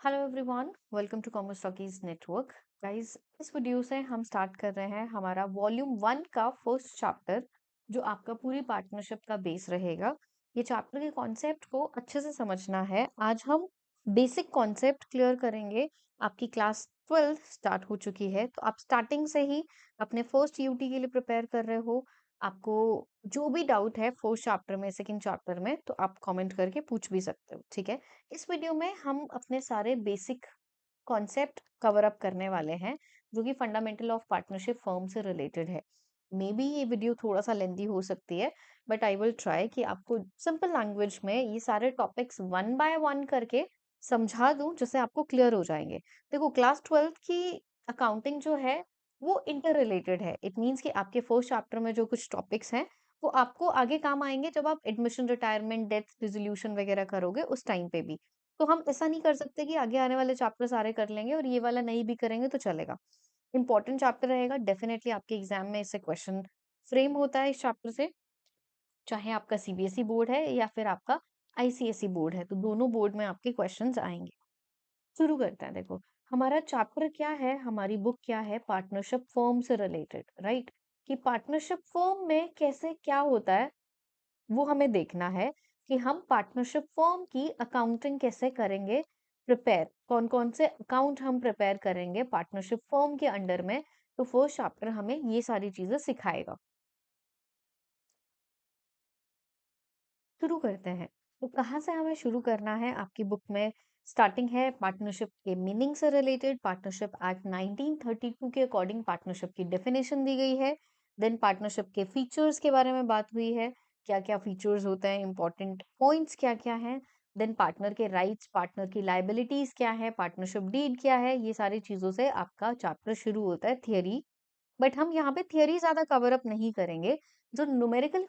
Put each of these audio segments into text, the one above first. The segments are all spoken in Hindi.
Hello everyone, welcome to Commerce Talkies network. Guys, इस वीडियो से हम स्टार्ट कर रहे हैं हमारा वॉल्यूम 1 का फर्स्ट चैप्टर, जो आपका पूरी पार्टनरशिप का बेस रहेगा। ये चैप्टर के कॉन्सेप्ट को अच्छे से समझना है। आज हम बेसिक कॉन्सेप्ट क्लियर करेंगे। आपकी क्लास 12 स्टार्ट हो चुकी है, तो आप स्टार्टिंग से ही अपने फर्स्ट यूटी के लिए प्रिपेयर कर रहे हो। आपको जो भी डाउट है फर्स्ट चैप्टर में, सेकंड चैप्टर में, तो आप कमेंट करके पूछ भी सकते हो, ठीक है। इस वीडियो में हम अपने सारे बेसिक कॉन्सेप्ट कवर अप करने वाले हैं, जो कि फंडामेंटल ऑफ पार्टनरशिप फर्म से रिलेटेड है। मे बी ये वीडियो थोड़ा सा लेंदी हो सकती है, बट आई विल ट्राई कि आपको सिंपल लैंग्वेज में ये सारे टॉपिक्स वन बाय वन करके समझा दूं, जिससे आपको क्लियर हो जाएंगे। देखो, क्लास 12 की अकाउंटिंग जो है वो इंटर रिलेटेड है। इट मीन्स कि आपके फर्स्ट चैप्टर में जो कुछ टॉपिक्स हैं वो आपको आगे काम आएंगे जब आप एडमिशन, रिटायरमेंट, डेथ, रिजोल्यूशन वगैरह करोगे उस टाइम पे भी। तो हम ऐसा नहीं कर सकते कि आगे आने वाले चैप्टर सारे कर लेंगे और ये वाला नहीं भी करेंगे तो चलेगा। इंपॉर्टेंट चैप्टर रहेगा, डेफिनेटली आपके एग्जाम में इससे क्वेश्चन फ्रेम होता है इस चैप्टर से। चाहे आपका सीबीएसई बोर्ड है या फिर आपका आईसीएसई बोर्ड है, तो दोनों बोर्ड में आपके क्वेश्चंस आएंगे। शुरू करते हैं। देखो, हमारा चैप्टर क्या है, हमारी बुक क्या है, पार्टनरशिप फर्म से रिलेटेड, राइट। कि पार्टनरशिप फर्म में कैसे क्या होता है वो हमें देखना है, कि हम पार्टनरशिप फर्म की अकाउंटिंग कैसे करेंगे प्रिपेयर, कौन कौन से अकाउंट हम प्रिपेयर करेंगे पार्टनरशिप फर्म के अंडर में। तो फर्स्ट चैप्टर हमें ये सारी चीजें सिखाएगा। शुरू करते हैं। तो कहाँ से हमें शुरू करना है? आपकी बुक में स्टार्टिंग है पार्टनरशिप के मीनिंग से रिलेटेड। पार्टनरशिप एक्ट 1932 के अकॉर्डिंग पार्टनरशिप की डेफिनेशन दी गई है। देन पार्टनरशिप के फीचर्स के बारे में बात हुई है, क्या क्या फीचर्स होते हैं, इंपॉर्टेंट पॉइंट्स क्या क्या हैं। देन पार्टनर के राइट्स, पार्टनर की लाइबिलिटीज क्या है, पार्टनरशिप डीड क्या है। ये सारी चीजों से आपका चैप्टर शुरू होता है, थियरी। बट हम यहाँ पे थियरी ज्यादा कवर अप नहीं करेंगे। जो न्यूमेरिकल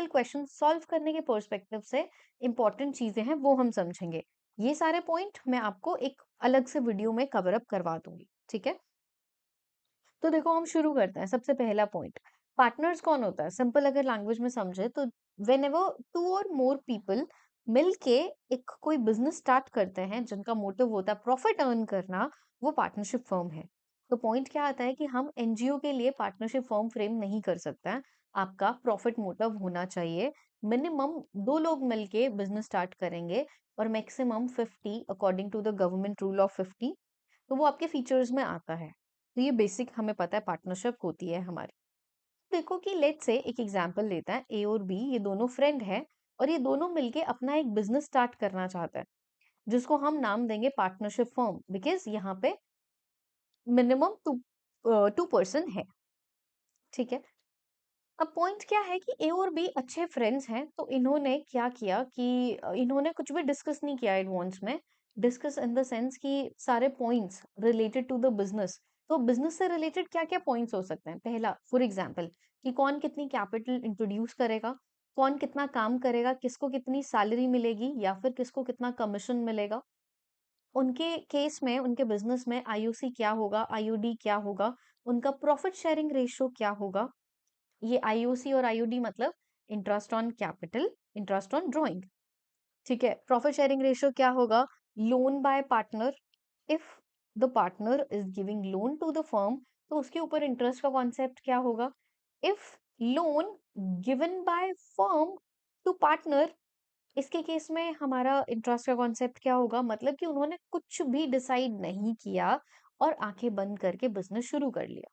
क्वेश्चन सॉल्व करने के पर्सपेक्टिव से इंपॉर्टेंट चीजें हैं वो हम समझेंगे। ये सारे पॉइंट मैं आपको एक अलग से वीडियो में कवर अप करवा दूंगी, ठीक है। तो देखो, हम शुरू करते हैं। सबसे पहला पॉइंट, पार्टनर्स कौन होता है? सिंपल अगर लैंग्वेज में समझे तो वेन एवर टू और मोर पीपल मिलके एक कोई बिजनेस स्टार्ट करते हैं जिनका मोटिव होता है प्रॉफिट अर्न करना, वो पार्टनरशिप फर्म है। तो पॉइंट क्या आता है कि हम एनजीओ के लिए पार्टनरशिप फर्म फ्रेम नहीं कर सकते हैं। आपका प्रॉफिट मोटिव होना चाहिए। मिनिमम दो लोग मिलके बिजनेस स्टार्ट करेंगे और maximum 50, according to the government rule of 50। तो वो आपके फीचर्स में आता है। तो ये बेसिक हमें पता है पार्टनरशिप होती है हमारी। देखो कि लेट्स से एक एग्जांपल लेता है, ए और बी ये दोनों फ्रेंड हैं और ये दोनों मिलके अपना एक बिजनेस स्टार्ट करना चाहते हैं, जिसको हम नाम देंगे पार्टनरशिप फर्म, बिकॉज यहाँ पे मिनिमम टू पर्सन है, ठीक है। अब पॉइंट क्या है कि ए और बी अच्छे फ्रेंड्स हैं, तो इन्होंने क्या किया कि इन्होंने कुछ भी डिस्कस नहीं किया एडवांस में। डिस्कस इन द सेंस कि सारे points related to the business. तो बिजनेस से रिलेटेड क्या क्या पॉइंट्स हो सकते हैं? पहला, फॉर एग्जांपल, कि कौन कितनी कैपिटल इंट्रोड्यूस करेगा, कौन कितना काम करेगा, किसको कितनी सैलरी मिलेगी या फिर किसको कितना कमीशन मिलेगा। उनके केस में, उनके बिजनेस में आईओसी क्या होगा, आईओडी क्या होगा, उनका प्रॉफिट शेयरिंग रेशियो क्या होगा। ये आईओसी और आईओडी मतलब interest on capital, interest on drawing, ठीक है। प्रॉफिट शेयरिंग रेशियो क्या होगा? Loan by partner, if the partner is giving loan to the firm, तो उसके ऊपर इंटरेस्ट का कॉन्सेप्ट क्या होगा? If loan given by firm to partner, इसके केस में हमारा इंटरेस्ट का कॉन्सेप्ट क्या होगा? मतलब कि उन्होंने कुछ भी डिसाइड नहीं किया और आंखें बंद करके बिजनेस शुरू कर लिया।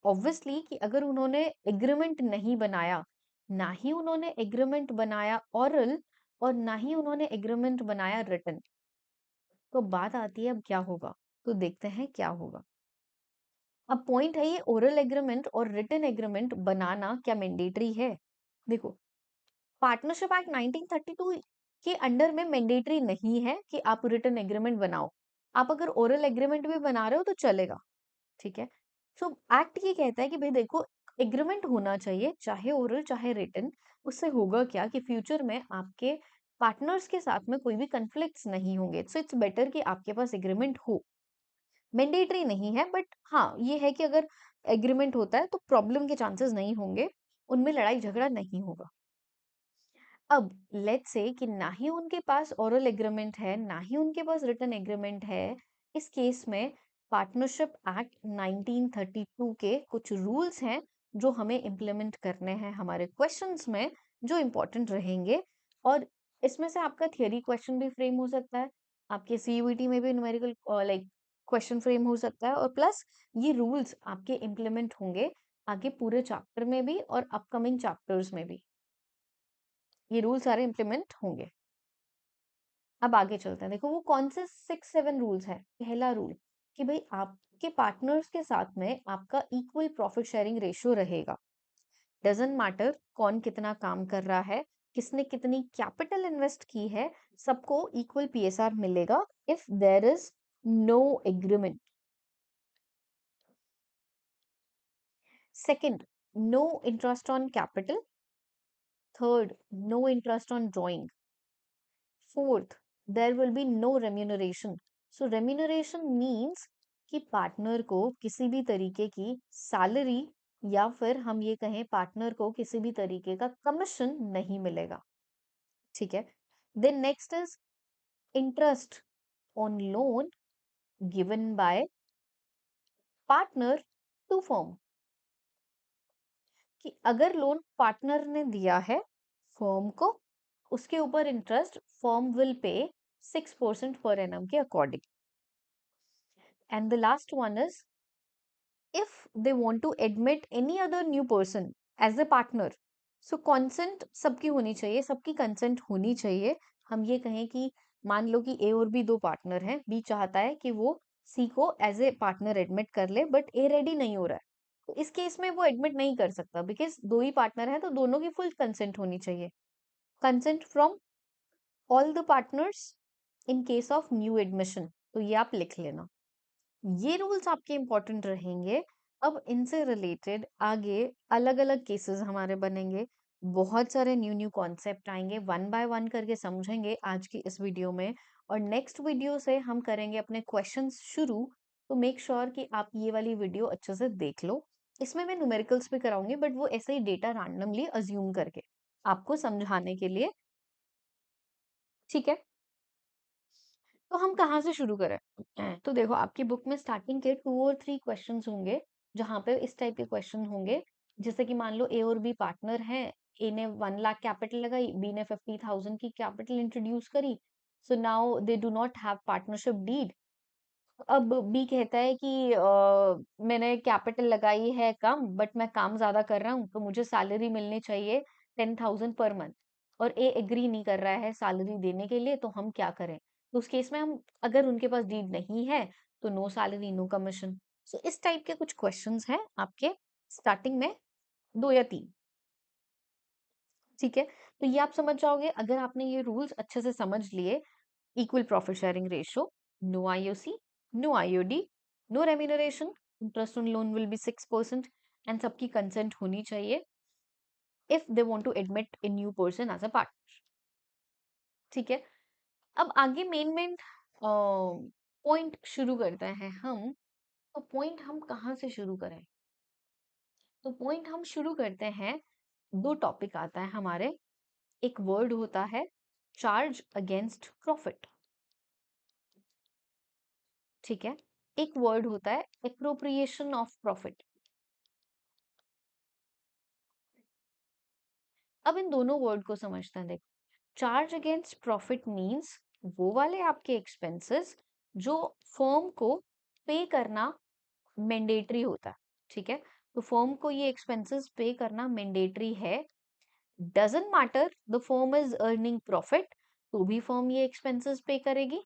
ऑब्वियसली कि अगर उन्होंने एग्रीमेंट नहीं बनाया, ना ही उन्होंने एग्रीमेंट बनाया ऑरल और ना ही उन्होंने एग्रीमेंट बनाया रिटन, तो बात आती है अब क्या होगा। तो देखते हैं क्या होगा। अब पॉइंट है, ये ओरल एग्रीमेंट और रिटन एग्रीमेंट बनाना क्या मैंडेटरी है? देखो, पार्टनरशिप एक्ट 1932 के अंडर में मैंडेटरी नहीं है कि आप रिटन एग्रीमेंट बनाओ। आप अगर ओरल एग्रीमेंट भी बना रहे हो तो चलेगा, ठीक है। सो एक्ट ये कहता है कि भाई देखो, एग्रीमेंट होना चाहिए, चाहे ओरल चाहे रिटन। उससे होगा क्या कि फ्यूचर में आपके पार्टनर्स के साथ में कोई भी कन्फ्लिक्ट्स नहीं होंगे। सो इट्स बेटर कि आपके पास एग्रीमेंट हो। मैंडेटरी नहीं है, बट हाँ ये है कि अगर एग्रीमेंट होता है तो प्रॉब्लम के चांसेस नहीं होंगे, उनमें लड़ाई झगड़ा नहीं होगा। अब लेट्स से कि ना ही उनके पास ओरल एग्रीमेंट है, ना ही उनके पास रिटन एग्रीमेंट है। इस केस में पार्टनरशिप एक्ट 1932 के कुछ रूल्स हैं जो हमें इम्प्लीमेंट करने हैं हमारे क्वेश्चंस में, जो इम्पोर्टेंट रहेंगे। और इसमें से आपका थियरी क्वेश्चन भी फ्रेम हो सकता है, आपके सीयूईटी में भी न्यूमेरिकल लाइक क्वेश्चन फ्रेम हो सकता है, और प्लस ये रूल्स आपके इम्प्लीमेंट होंगे आगे पूरे चैप्टर में भी और अपकमिंग चैप्टर्स में भी ये रूल सारे इम्प्लीमेंट होंगे। अब आगे चलते हैं। देखो वो कौन से 6-7 रूल्स है। पहला रूल कि भाई आपके पार्टनर्स के साथ में आपका इक्वल प्रॉफिट शेयरिंग रेशियो रहेगा। डजंट मैटर कौन कितना काम कर रहा है, किसने कितनी कैपिटल इन्वेस्ट की है, सबको इक्वल पीएसआर मिलेगा if there is no agreement. Second, no interest on capital. Third, no interest on drawing. Fourth, there will be no remuneration. So remuneration means कि पार्टनर को किसी भी तरीके की सैलरी या फिर हम ये कहें पार्टनर को किसी भी तरीके का कमीशन नहीं मिलेगा। ठीक है। Then next is interest on loan given by partner to firm, कि अगर लोन पार्टनर ने दिया है फर्म को, उसके ऊपर interest firm will pay 6% per annum के according. And the last one is if they want to admit any other new person as a partner, so consent सबकी होनी चाहिए, सबकी कंसेंट होनी चाहिए। हम ये कहें कि मान लो कि ए और बी दो पार्टनर हैं, बी चाहता है कि वो सी को एज ए पार्टनर एडमिट कर ले, बट ए रेडी नहीं हो रहा है, तो इस केस में वो एडमिट नहीं कर सकता, बिकॉज दो ही पार्टनर है तो दोनों की फुल कंसेंट होनी चाहिए। Consent from all the partners in case of new admission, तो ये आप लिख लेना। ये रूल्स आपके इंपॉर्टेंट रहेंगे। अब इनसे रिलेटेड आगे अलग अलग केसेस हमारे बनेंगे, बहुत सारे न्यू न्यू कॉन्सेप्ट आएंगे, वन बाय वन करके समझेंगे आज की इस वीडियो में। और नेक्स्ट वीडियो से हम करेंगे अपने क्वेश्चंस शुरू। तो मेक श्योर कि आप ये वाली वीडियो अच्छे से देख लो। इसमें मैं न्यूमेरिकल्स भी कराऊंगी, बट वो ऐसे ही डेटा रैंडमली अज्यूम करके आपको समझाने के लिए। ठीक है, तो हम कहाँ से शुरू करें? तो देखो आपकी बुक में स्टार्टिंग के 2 और 3 क्वेश्चंस होंगे, जहाँ पे इस टाइप के क्वेश्चन होंगे, जैसे कि मान लो ए और बी पार्टनर हैं, ए ने 1 लाख कैपिटल लगाई, बी ने 50,000 की कैपिटल इंट्रोड्यूस करी। So now they do not have partnership deed. अब बी कहता है कि मैंने कैपिटल लगाई है कम, बट मैं काम ज्यादा कर रहा हूँ, तो मुझे सैलरी मिलनी चाहिए 10,000 पर मंथ। और ए एग्री नहीं कर रहा है सैलरी देने के लिए, तो हम क्या करें? तो उस केस में हम, अगर उनके पास डीड नहीं है, तो नो सैलरी नो कमीशन। सो इस टाइप के कुछ क्वेश्चंस हैं आपके स्टार्टिंग में, 2 या 3। ठीक है, तो ये आप समझ जाओगे अगर आपने ये रूल्स अच्छे से समझ लिए। Equal profit sharing ratio, no IOC, no IOD, no remuneration, interest on loan will be 6%, and सबकी कंसेंट होनी चाहिए if they want to admit a new person as a partner. ठीक है, अब आगे मेन मेन पॉइंट शुरू करते हैं हम। तो पॉइंट हम कहाँ से शुरू करें? तो पॉइंट हम शुरू करते हैं, 2 टॉपिक आता है हमारे। एक वर्ड होता है चार्ज अगेंस्ट प्रॉफिट। ठीक है, एक वर्ड होता है एप्रोप्रिएशन ऑफ प्रॉफिट। अब इन दोनों वर्ड को समझते हैं। देखो, चार्ज अगेंस्ट प्रॉफिट मींस वो वाले आपके एक्सपेंसेस जो फर्म को पे करना मैंडेटरी होता है। ठीक है, तो फर्म को ये एक्सपेंसेस पे करना मैंडेटरी है। Doesn't matter the firm is earning profit, तो भी फर्म ये एक्सपेंसेस पे करेगी।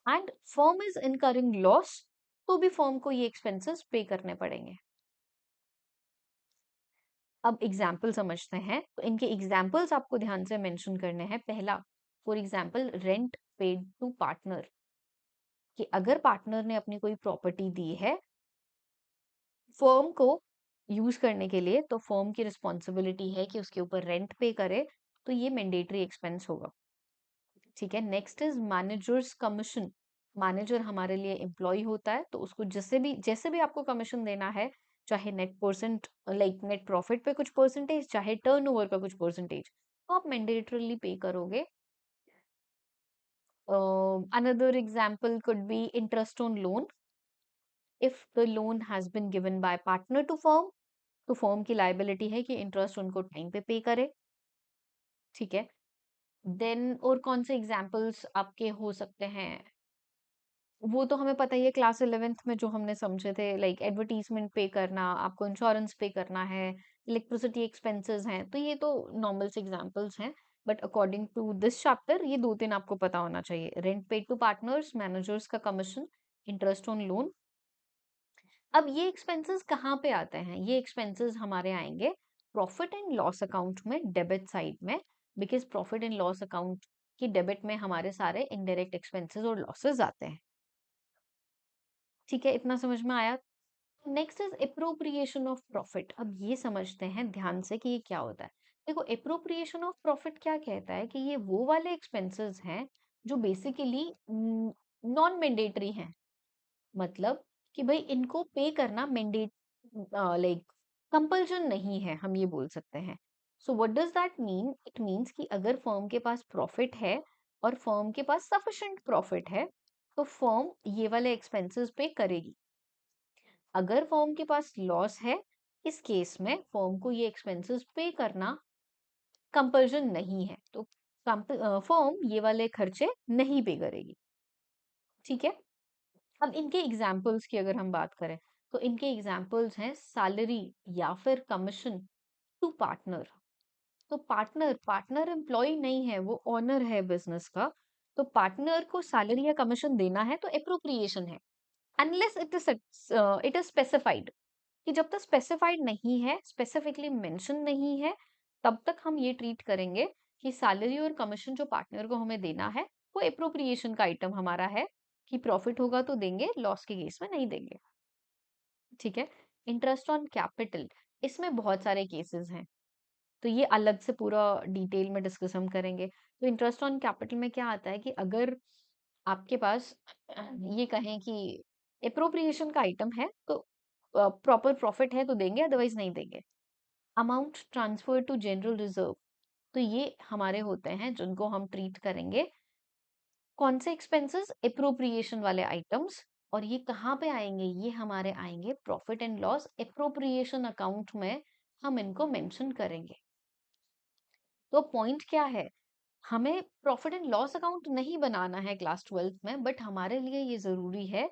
And firm is incurring loss, तो भी फर्म को ये एक्सपेंसेस पे करने पड़ेंगे। अब एग्जाम्पल समझते हैं, तो इनके एग्जाम्पल्स आपको ध्यान से मेंशन करने हैं। पहला, for example rent paid to partner, कि अगर पार्टनर ने अपनी कोई प्रॉपर्टी दी है फर्म को यूज करने के लिए, तो फर्म की रिस्पॉन्सिबिलिटी है कि उसके ऊपर रेंट पे करे, तो ये मैंडेटरी एक्सपेंस होगा। ठीक है, next is managers commission. Manager हमारे लिए एम्प्लॉय होता है, तो उसको जैसे भी आपको कमीशन देना है, चाहे net percent like net profit पे कुछ परसेंटेज, चाहे टर्नओवर का कुछ परसेंटेज, तो आप मैंडेटरली पे करोगे। Another example could be interest on loan. If the loan has been given by partner to firm, तो फर्म की लाइबिलिटी है कि इंटरेस्ट उनको टाइम पे करे। ठीक है। देन और कौन से एग्जाम्पल्स आपके हो सकते हैं, वो तो हमें पता ही है क्लास 11th में जो हमने समझे थे, लाइक एडवर्टीजमेंट पे करना, आपको इंश्योरेंस पे करना है, इलेक्ट्रिसिटी एक्सपेंसेस हैं, तो ये तो नॉर्मल से एग्जांपल्स हैं। But according to this chapter ये दो तीन आपको पता होना चाहिए। Rent paid to partners, managers का कमीशन, इंटरेस्ट ऑन लोन। अब ये एक्सपेंसेस कहाँ पे आते हैं? ये एक्सपेंसेस हमारे आएंगे प्रॉफिट एंड लॉस अकाउंट में, डेबिट साइड में, because profit and loss account की डेबिट में हमारे सारे इनडायरेक्ट एक्सपेंसेस और लॉसेस आते हैं। ठीक है, इतना समझ में आया? Next is appropriation of profit. अब ये समझते हैं ध्यान से कि ये क्या होता है। देखो, एप्रोप्रिएशन ऑफ प्रॉफिट क्या कहता है कि ये वो वाले एक्सपेंसेस हैं जो बेसिकली नॉन मैंडेटरी हैं। मतलब कि भाई इनको पे करना मैंडेट, लाइक कंपल्शन नहीं है, हम ये बोल सकते हैं। So what does that mean? It means कि अगर फर्म के पास प्रॉफिट है और फर्म के पास सफिशिएंट प्रॉफिट है, तो फर्म ये वाले एक्सपेंसेस पे करेगी। अगर फर्म के पास लॉस है, इस केस में फर्म को ये एक्सपेंसेस पे करना कंपल्शन नहीं है, तो फर्म ये वाले खर्चे नहीं पे करेगी। ठीक है। अब इनके एग्जाम्पल्स की अगर हम बात करें, तो इनके एग्जाम्पल्स हैं सैलरी या फिर कमीशन टू पार्टनर। तो पार्टनर, पार्टनर एम्प्लॉय नहीं है, वो ओनर है बिजनेस का। तो पार्टनर को सैलरी या कमीशन देना है तो एप्रोप्रिएशन है, अनलेस इट इज स्पेसिफाइड। कि जब तक स्पेसिफाइड नहीं है, स्पेसिफिकली मेंशन नहीं है, तब तक हम ये ट्रीट करेंगे कि सैलरी और कमीशन जो पार्टनर को हमें देना है वो एप्रोप्रिएशन का आइटम हमारा है, कि प्रॉफिट होगा तो देंगे, लॉस के केस में नहीं देंगे। ठीक है। इंटरेस्ट ऑन कैपिटल, इसमें बहुत सारे केसेस हैं, तो ये अलग से पूरा डिटेल में डिस्कस हम करेंगे। तो इंटरेस्ट ऑन कैपिटल में क्या आता है कि अगर आपके पास ये कहें कि एप्रोप्रिएशन का आइटम है, तो प्रॉपर प्रॉफिट है तो देंगे, अदरवाइज नहीं देंगे। Amount transfer to general reserve, तो ये हमारे होते हैं जिनको हम ट्रीट करेंगे। कौन से एक्सपेंसेस? एप्रोप्रिएशन वाले आइटम्स। और ये कहाँ पे आएंगे? ये हमारे आएंगे profit and loss appropriation account में, हम इनको मेंशन करेंगे। तो पॉइंट क्या है? हमें प्रॉफिट एंड लॉस अकाउंट नहीं बनाना है क्लास 12th में, बट हमारे लिए ये जरूरी है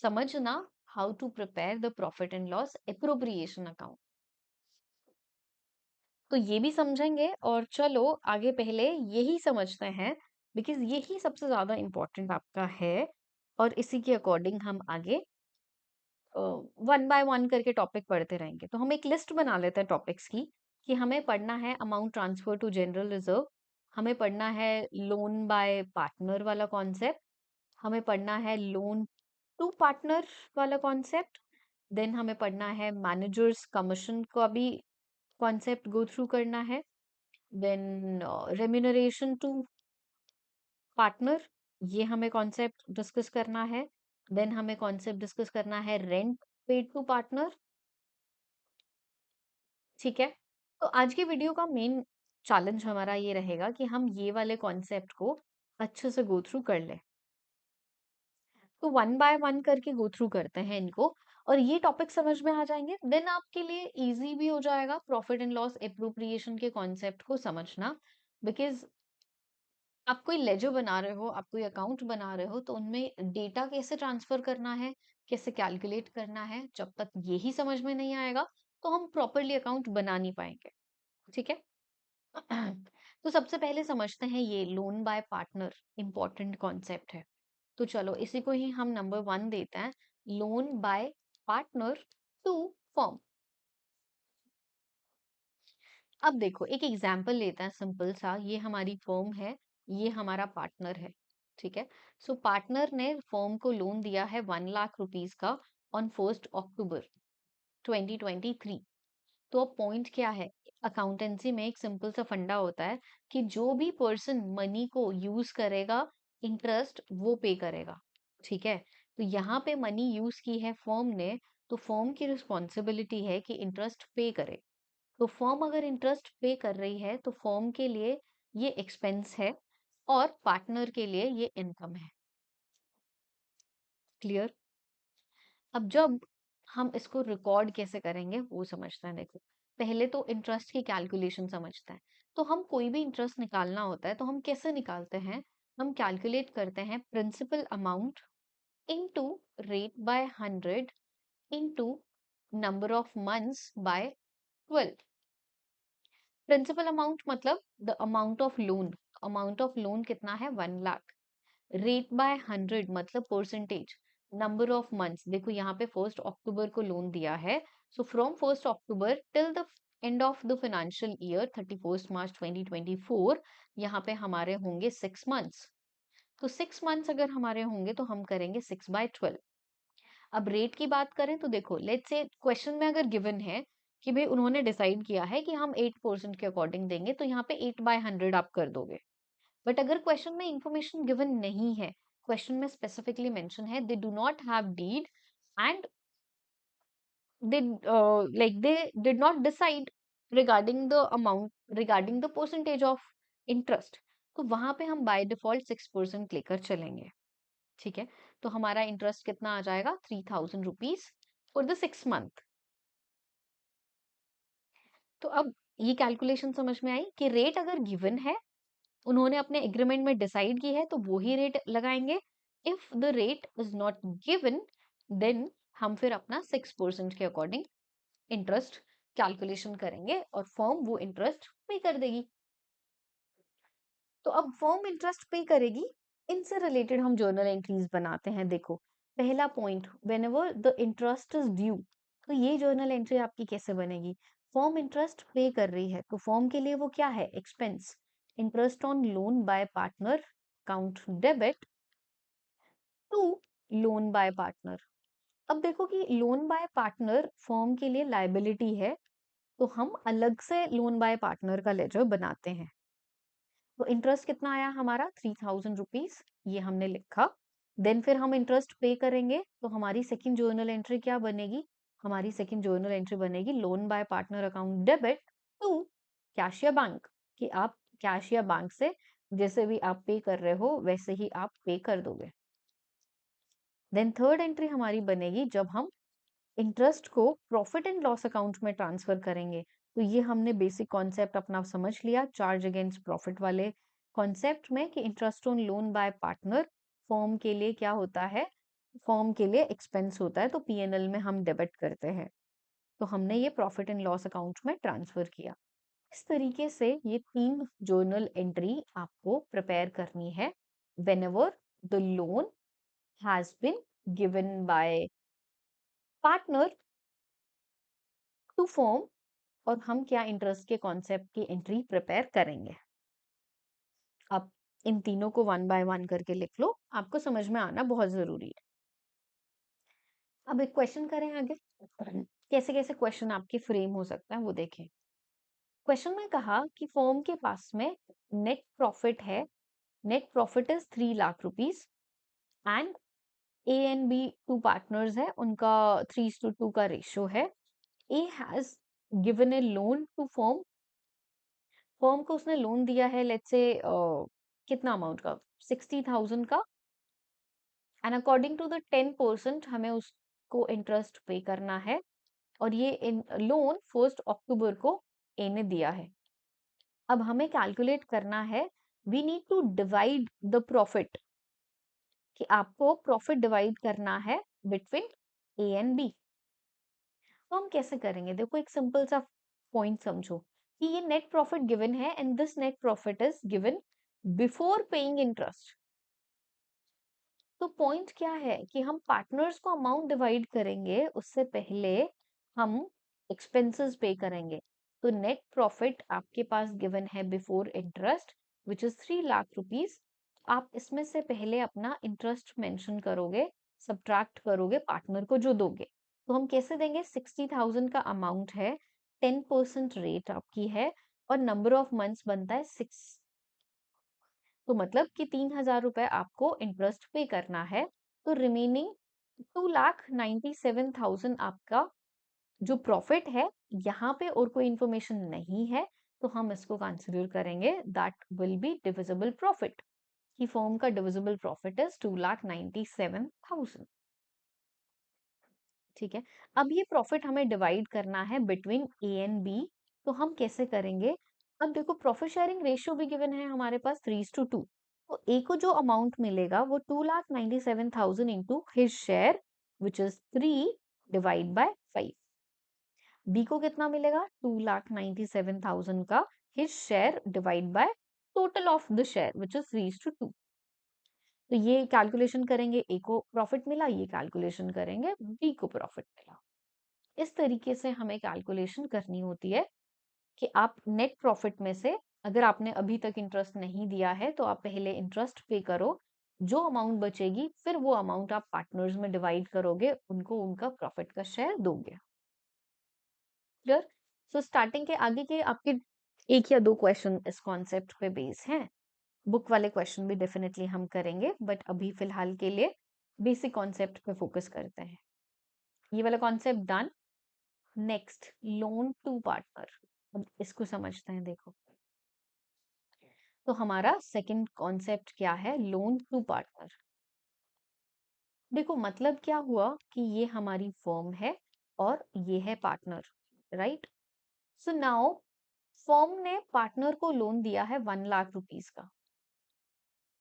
समझना how to prepare the profit and loss appropriation account. तो ये भी समझेंगे, और चलो आगे पहले यही समझते हैं, बिकॉज यही सबसे ज्यादा इम्पोर्टेंट आपका है। और इसी के अकॉर्डिंग हम आगे वन बाय वन करके टॉपिक पढ़ते रहेंगे। तो हम एक लिस्ट बना लेते हैं टॉपिक्स की, कि हमें पढ़ना है amount transfer to general reserve, हमें पढ़ना है लोन बाय पार्टनर वाला कॉन्सेप्ट, हमें पढ़ना है लोन टू पार्टनर वाला कॉन्सेप्ट, देन हमें पढ़ना है मैनेजर्स कमीशन का भी कॉन्सेप्ट गो थ्रू करना है, देन रेम्यूनरेशन टू पार्टनर, ये हमें कॉन्सेप्ट डिस्कस करना है। देन हमें कॉन्सेप्ट डिस्कस करना है रेंट पेड टू पार्टनर। ठीक है। तो आज के वीडियो का मेन चैलेंज हमारा ये रहेगा कि हम ये वाले कॉन्सेप्ट को अच्छे से गो थ्रू कर लें। तो वन बाय वन करके गो थ्रू करते हैं इनको, और ये टॉपिक समझ में आ जाएंगे, देन आपके लिए इजी भी हो जाएगा प्रॉफिट एंड लॉस एप्रोप्रिएशन के कॉन्सेप्ट को समझना। बिकॉज आप कोई लेजर बना रहे हो, आप कोई अकाउंट बना रहे हो, तो उनमें डेटा कैसे ट्रांसफर करना है, कैसे कैलकुलेट करना है, जब तक यही समझ में नहीं आएगा तो हम प्रॉपरली अकाउंट बना नहीं पाएंगे। ठीक है। तो सबसे पहले समझते हैं ये loan by partner, important concept है। तो चलो इसी को ही हम नंबर 1 देते हैं, loan by partner to firm. अब देखो एक एग्जाम्पल लेते हैं सिंपल सा, ये हमारी फर्म है, ये हमारा पार्टनर है। ठीक है। सो पार्टनर ने फर्म को लोन दिया है 1 लाख रुपीज का ऑन 1 अक्टूबर 2023। तो अब पॉइंट क्या है? अकाउंटेंसी में एक सिंपल सा फंडा होता है कि जो भी पर्सन मनी को यूज करेगा, इंटरेस्ट वो पे करेगा। ठीक है। तो यहाँ पे मनी यूज की है फर्म ने, तो फर्म की रिस्पॉन्सिबिलिटी है कि इंटरेस्ट पे करे। तो फर्म अगर इंटरेस्ट पे कर रही है तो फर्म के लिए ये एक्सपेंस है और पार्टनर के लिए ये इनकम है। क्लियर? अब जब हम इसको रिकॉर्ड कैसे करेंगे वो समझते हैं। देखो, पहले तो इंटरेस्ट की कैलकुलेशन समझते हैं। तो हम कोई भी इंटरेस्ट निकालना होता है तो हम कैसे निकालते हैं? हम कैलकुलेट करते हैं principal amount into rate by 100 into number of months by 12। Principal amount मतलब the amount of loan. Amount of loan कितना है? 1 लाख। रेट बाय 100 मतलब परसेंटेज। नंबर ऑफ मंथ्स, देखो यहाँ पे 1 अक्टूबर को लोन दिया है, so from 1 October till the end of the financial year 31 मार्च 2024 यहाँ पे हमारे होंगे 6 मंथ्स। तो 6 मंथ्स अगर हमारे होंगे तो हम करेंगे 6/12। अब रेट की बात करें तो देखो, लेट्स से क्वेश्चन में अगर गिवन है कि भाई उन्होंने डिसाइड किया है कि हम 8% के अकॉर्डिंग देंगे, तो यहाँ पे 8/100 आप कर दोगे। बट अगर क्वेश्चन में इंफॉर्मेशन गिवन नहीं है, क्वेश्चन में स्पेसिफिकली मेंशन है they do not have deed and they like they did not decide regarding the amount regarding the percentage of interest, तो वहां पे हम बाय डिफॉल्ट 6% लेकर चलेंगे। ठीक है, तो हमारा इंटरेस्ट कितना आ जाएगा? 3000 रुपीज फॉर द 6 मंथ। तो अब ये कैलकुलेशन समझ में आई कि रेट अगर गिवन है, उन्होंने अपने एग्रीमेंट में डिसाइड की है, तो वो ही रेट लगाएंगे। If the rate is not given then हम फिर अपना 6% के अकॉर्डिंग इंटरेस्ट कैलकुलेशन करेंगे और फर्म वो इंटरेस्ट पे कर देगी। तो अब फर्म इंटरेस्ट पे करेगी, इनसे रिलेटेड हम जर्नल एंट्रीज बनाते हैं। देखो, पहला point, whenever the interest is due, तो ये जर्नल एंट्री आपकी कैसे बनेगी? फर्म इंटरेस्ट पे कर रही है तो फर्म के लिए वो क्या है? Expense. Interest on loan by partner account debit to loan by partner. अब देखो कि लोन बाय पार्टनर फर्म के लिए लायबिलिटी है, तो हम अलग से लोन बाय पार्टनर का लेजर बनाते हैं। तो इंटरेस्ट कितना आया हमारा? 3000 रुपीज, ये हमने लिखा। देन फिर हम इंटरेस्ट पे करेंगे, तो हमारी सेकंड जर्नल एंट्री क्या बनेगी? हमारी सेकंड जर्नल एंट्री बनेगी loan by partner account debit to cash या बैंक, कि आप कैश या बैंक से जैसे भी आप पे कर रहे हो वैसे ही आप पे कर दोगे। देन थर्ड एंट्री हमारी बनेगी जब हम इंटरेस्ट को प्रॉफिट एंड लॉस अकाउंट में ट्रांसफर करेंगे। तो ये हमने बेसिक कॉन्सेप्ट अपना समझ लिया चार्ज अगेंस्ट प्रॉफिट वाले कॉन्सेप्ट में, कि interest on loan by partner firm के लिए क्या होता है? फर्म के लिए एक्सपेंस होता है, तो पीएनएल में हम डेबिट करते हैं। तो हमने ये प्रॉफिट एंड लॉस अकाउंट में ट्रांसफर किया। इस तरीके से ये 3 जर्नल एंट्री आपको प्रिपेयर करनी है whenever the loan has been given by partner to firm, और हम क्या इंटरेस्ट के कॉन्सेप्ट की एंट्री प्रिपेयर करेंगे। आप इन तीनों को 1 बाय 1 करके लिख लो, आपको समझ में आना बहुत जरूरी है। अब एक क्वेश्चन करें आगे, कैसे कैसे क्वेश्चन आपके फ्रेम हो सकता है वो देखें। क्वेश्चन में कहा कि फर्म के पास में नेट प्रॉफिट है, net profit is 3 lakh rupees and A and B two partners है, उनका 3:2 का रेशियो है। A has given a loan to firm, firm को उसने लोन दिया है लेट्स से कितना अमाउंट का? 60,000 का। एंड अकॉर्डिंग टू द 10% हमें उसको इंटरेस्ट पे करना है, और ये लोन 1 अक्टूबर को ए ने दिया है। अब हमें कैलकुलेट करना है, we need to divide the profit, कि आपको प्रॉफिट डिवाइड करना है बिटवीन ए एंड बी। तो हम कैसे करेंगे? देखो, एक सिंपल सा पॉइंट समझो कि ये नेट प्रॉफिट गिवन है and this net profit is given before paying interest. तो पॉइंट क्या है कि हम पार्टनर्स को अमाउंट डिवाइड करेंगे उससे पहले हम एक्सपेंसेस पे करेंगे। तो नेट प्रॉफिट आपके पास गिवन है before interest which is 3 lakh rupees. आप इसमें से पहले अपना इंटरेस्ट मेंशन करोगे, सब्ट्रैक्ट करोगे पार्टनर को जो दोगे। तो हम कैसे देंगे? 60,000 का अमाउंट है, 10% रेट आपकी है, और नंबर ऑफ मंथ्स बनता है 6। तो मतलब कि 3,000 रुपए आपको इंटरेस्ट पे करना है। तो रिमेनिंग 2,97,000 आपका जो प्रॉफिट है यहाँ पे और कोई इंफॉर्मेशन नहीं है, तो हम इसको कंसिडर करेंगे that will be divisible profit, कि फर्म का डिविजिबल प्रॉफिट इज 2,97,000। ठीक है, अब ये प्रॉफिट हमें डिवाइड करना है बिटवीन ए एंड बी। तो हम कैसे करेंगे? अब देखो प्रॉफिट शेयरिंग रेशियो भी गिवन है हमारे पास 3:2। तो ए को जो अमाउंट मिलेगा वो 2,97,000 into his share which is 3 divide by 5। B को कितना मिलेगा? 2,97,000 का his share divide by total of the share which is 3:2। तो ये कैलकुलेशन करेंगे, ए को प्रॉफिट मिला, ये कैलकुलेशन करेंगे, बी को प्रॉफिट मिला। इस तरीके से हमें कैलकुलेशन करनी होती है कि आप नेट प्रॉफिट में से, अगर आपने अभी तक इंटरेस्ट नहीं दिया है तो आप पहले इंटरेस्ट पे करो, जो अमाउंट बचेगी फिर वो अमाउंट आप पार्टनर्स में डिवाइड करोगे, उनको उनका प्रॉफिट का शेयर दोगे। क्लियर? सो स्टार्टिंग के आगे के आपके एक या दो क्वेश्चन इस कॉन्सेप्ट पे बेस हैं। बुक वाले क्वेश्चन भी डेफिनेटली हम करेंगे, बट अभी फिलहाल के लिए बेसिक कॉन्सेप्ट पे फोकस करते हैं। ये वाला concept done. Next, loan to partner. अब इसको समझते हैं। देखो, तो हमारा सेकंड कॉन्सेप्ट क्या है? Loan to partner. देखो मतलब क्या हुआ कि ये हमारी फर्म है और ये है partner, right? So now firm ने पार्टनर को लोन दिया है 1 लाख रुपीस का।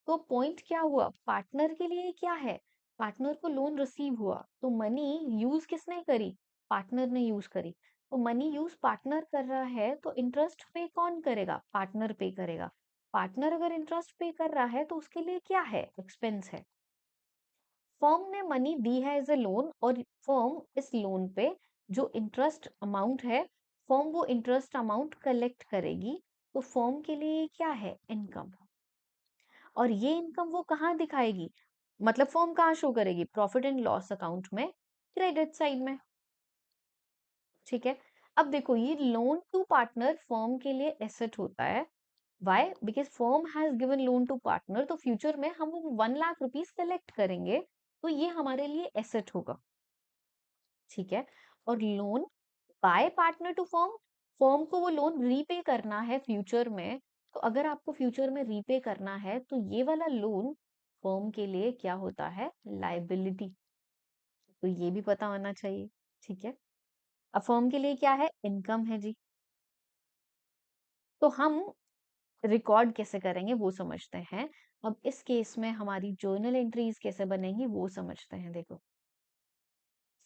तो पॉइंट क्या हुआ? पार्टनर के लिए क्या है? पार्टनर को लोन रिसीव हुआ, तो मनी यूज किसने करी? पार्टनर ने यूज करी। तो मनी यूज पार्टनर कर रहा है, तो इंटरेस्ट पे कौन करेगा? पार्टनर पे करेगा। पार्टनर अगर इंटरेस्ट पे कर रहा है तो उसके लिए क्या है? एक्सपेंस है। फर्म ने मनी दी है एज ए लोन, और फर्म इस लोन पे जो इंटरेस्ट अमाउंट है, फर्म वो इंटरेस्ट अमाउंट कलेक्ट करेगी। तो फर्म के लिए क्या है? इनकम। और ये इनकम वो कहाँ दिखाएगी? मतलब फर्म कहाँ शो करेगी? प्रॉफिट एंड लॉस अकाउंट में, क्रेडिट साइड में। ठीक है, अब देखो ये लोन टू पार्टनर फर्म के लिए एसेट होता है। Why? Because firm has given loan to partner, तो फ्यूचर में हम 1 लाख रुपीस कलेक्ट करेंगे, तो ये हमारे लिए एसेट होगा। ठीक है, और loan by partner to firm, firm को वो लोन रीपे करना है फ्यूचर में। तो अगर आपको फ्यूचर में रीपे करना है तो ये वाला लोन फर्म के लिए क्या होता है? लाइबिलिटी। तो ये भी पता होना चाहिए। ठीक है, अब फर्म के लिए क्या है? इनकम है जी। तो हम रिकॉर्ड कैसे करेंगे वो समझते हैं। अब इस केस में हमारी जर्नल एंट्रीज कैसे बनेंगी वो समझते हैं। देखो,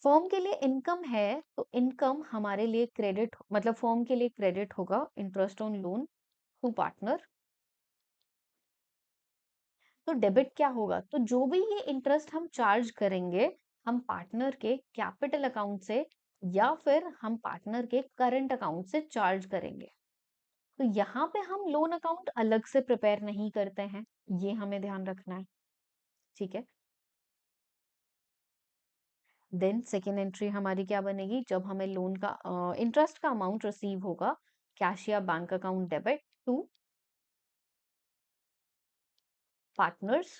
फर्म के लिए इनकम है, तो इनकम हमारे लिए क्रेडिट, मतलब फर्म के लिए क्रेडिट होगा, interest on loan to partner. तो डेबिट क्या होगा? तो जो भी ये इंटरेस्ट हम चार्ज करेंगे, हम पार्टनर के कैपिटल अकाउंट से या फिर हम पार्टनर के करंट अकाउंट से चार्ज करेंगे। तो यहाँ पे हम लोन अकाउंट अलग से प्रिपेयर नहीं करते हैं, ये हमें ध्यान रखना है। ठीक है, देन सेकेंड एंट्री हमारी क्या बनेगी? जब हमें लोन का इंटरेस्ट का अमाउंट रिसीव होगा, कैश या bank account debit to partners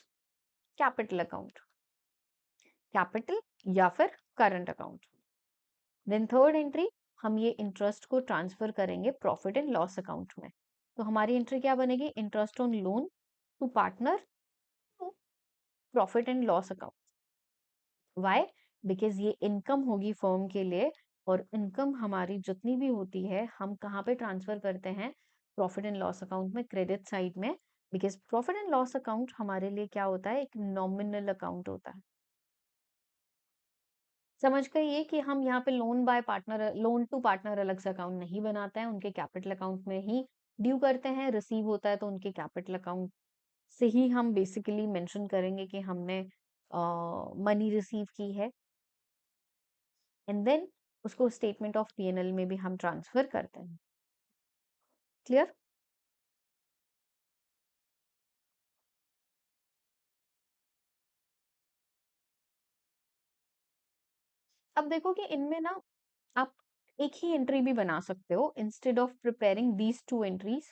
capital account, capital या फिर current account. Then third entry, हम ये इंटरेस्ट को ट्रांसफर करेंगे प्रॉफिट एंड लॉस अकाउंट में। तो हमारी एंट्री क्या बनेगी? Interest on loan to partner to profit and loss account. Why? Because ये इनकम होगी फर्म के लिए, और इनकम हमारी जितनी भी होती है हम कहाँ पे ट्रांसफर करते हैं? प्रॉफिट एंड लॉस अकाउंट में, क्रेडिट साइड में। Because profit and loss account हमारे लिए क्या होता है? एक नॉमिनल अकाउंट होता है। समझ गए ये कि हम यहाँ पे loan by partner, loan to partner अलग से अकाउंट नहीं बनाते हैं, उनके कैपिटल अकाउंट में ही ड्यू करते हैं। रिसीव होता है तो उनके कैपिटल अकाउंट से ही हम बेसिकली मेंशन करेंगे कि हमने मनी रिसीव की है, एंड देन उसको स्टेटमेंट ऑफ पीएनएल में भी हम ट्रांसफर करते हैं। क्लियर? अब देखो कि इनमें ना आप एक ही एंट्री भी बना सकते हो instead of preparing these two entries.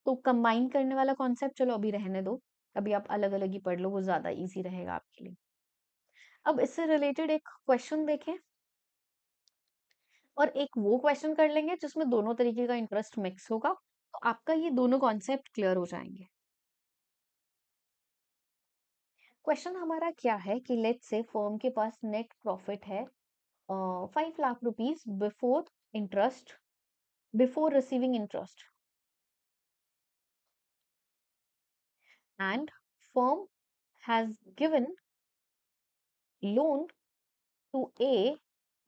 तो कंबाइन करने वाला कॉन्सेप्ट चलो अभी रहने दो, अभी आप अलग अलग ही पढ़ लो, वो ज्यादा इजी रहेगा आपके लिए। अब इससे रिलेटेड एक क्वेश्चन देखें। और एक वो क्वेश्चन कर लेंगे जिसमें दोनों तरीके का इंटरेस्ट मिक्स होगा, तो आपका ये दोनों कॉन्सेप्ट क्लियर हो जाएंगे। क्वेश्चन हमारा क्या है कि लेट्स से फर्म के पास नेट प्रॉफिट है 5 lakh rupees before receiving interest, and firm has given loan to A